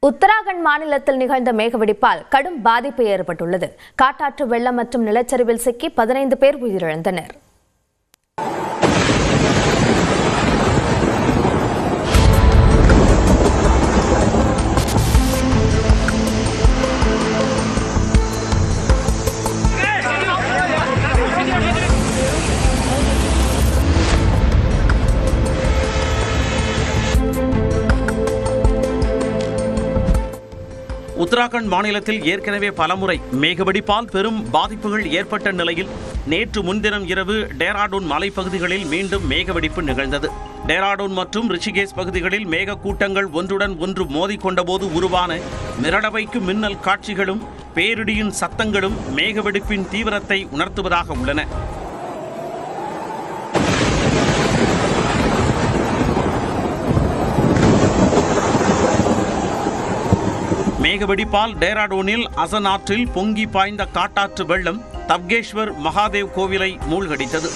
உத்தராகண்ட் மாநிலத்தில் நிகழ்ந்த மேகவெடிப்பால் கடும் பாதிப்பு ஏற்பட்டுள்ளது. காட்டாற்று வெள்ளம் மற்றும் நிலச்சரிவில் சிக்கி 15 பேர் உயிரிழந்தனர். உத்தராகண்ட் மாநிலத்தில் ஏற்கனவே பலமுறை மேகவெடிப்பால் பெரும் பாதிப்புகள் ஏற்பட்ட நிலையில் நேற்று முன்தினம் இரவு டேராடூன் மலைப்பகுதிகளில் மீண்டும் மேகவெடிப்பு நிகழ்ந்தது. டேராடூன் மற்றும் ரிஷிகேஷ் பகுதிகளில் மேக கூட்டங்கள் ஒன்றுடன் ஒன்று மோதிக்கொண்டபோது உருவான மிரள வைக்கும் மின்னல் காட்சிகளும் பேரிடியின் சத்தங்களும் மேகவெடிப்பின் தீவிரத்தை உணர்த்துவதாக உள்ளன. மேகவெடிப்பால் டேராடூனில் அசன் ஆற்றில் பொங்கி பாய்ந்த காட்டாற்று வெள்ளம் தப்கேஸ்வர் மகாதேவ் கோவிலை மூழ்கடித்தது.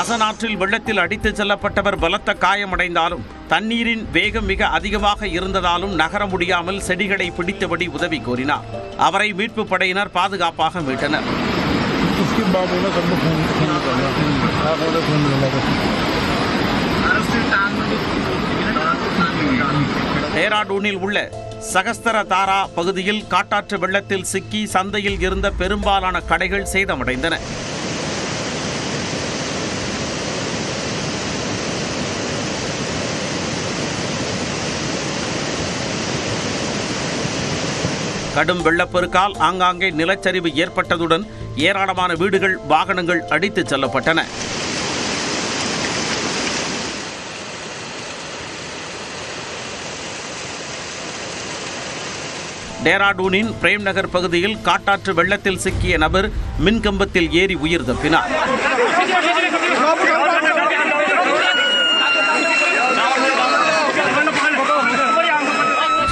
அசன் ஆற்றில் வெள்ளத்தில் அடித்துச் செல்லப்பட்டவர் பலத்த காயமடைந்தாலும் தண்ணீரின் வேகம் மிக அதிகமாக இருந்ததாலும் நகர முடியாமல் செடிகளை பிடித்தபடி உதவி கோரினார். அவரை மீட்பு படையினர் பாதுகாப்பாக மீட்டனர். டேராடூனில் உள்ள சகஸ்தர தாரா பகுதியில் காட்டாற்று வெள்ளத்தில் சிக்கி சந்தையில் இருந்த பெரும்பாலான கடைகள் சேதமடைந்தன. கடும் வெள்ளப்பெருக்கால் ஆங்காங்கே நிலச்சரிவு ஏற்பட்டதுடன் ஏராளமான வீடுகள், வாகனங்கள் அடித்துச் செல்லப்பட்டன. டேராடூனின் பிரேம் நகர் பகுதியில் காட்டாற்று வெள்ளத்தில் சிக்கிய நபர் மின்கம்பத்தில் ஏறி உயிர் தப்பினார்.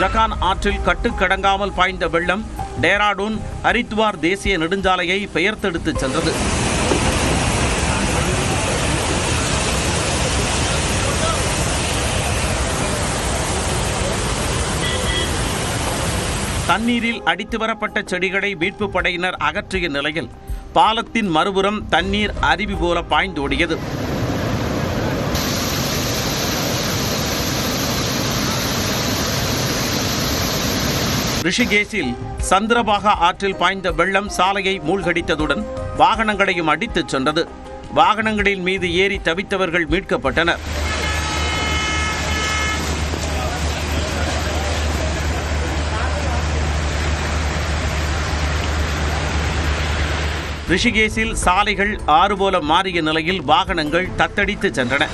ஜகான் ஆற்றில் கட்டுக்கடங்காமல் பாய்ந்த வெள்ளம் டேராடூன் ஹரித்வார் தேசிய நெடுஞ்சாலையை பெயர்த்தெடுத்து சென்றது. தண்ணீரில் அடித்து வரப்பட்ட செடிகளை மீட்பு படையினர் அகற்றிய நிலையில் பாலத்தின் மறுபுறம் தண்ணீர் அருவி போல பாய்ந்தோடியது. ரிஷிகேஷில் சந்திரபாகா ஆற்றில் பாய்ந்த வெள்ளம் சாலையை மூழ்கடித்ததுடன் வாகனங்களையும் அடித்துச் சென்றது. வாகனங்களின் மீது ஏறி தவித்தவர்கள் மீட்கப்பட்டனர். ரிஷிகேஷில் சாலைகள் ஆறு போல மாறிய நிலையில் வாகனங்கள் தத்தடித்து சென்றன.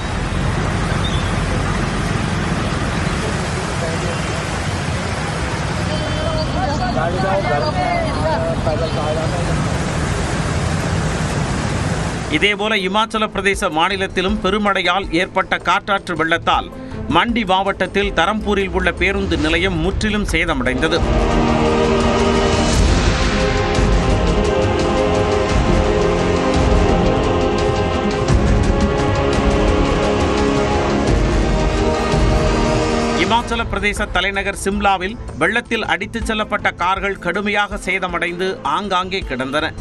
இதேபோல இமாச்சல பிரதேச மாநிலத்திலும் பெருமழையால் ஏற்பட்ட காட்டாற்று வெள்ளத்தால் மண்டி மாவட்டத்தில் தரம்பூரில் உள்ள பேருந்து நிலையம் முற்றிலும் சேதமடைந்தது. இமாச்சல பிரதேச தலைநகர் சிம்லாவில் வெள்ளத்தில் அடித்துச் செல்லப்பட்ட கார்கள் கடுமையாக சேதமடைந்து ஆங்காங்கே கிடந்தன.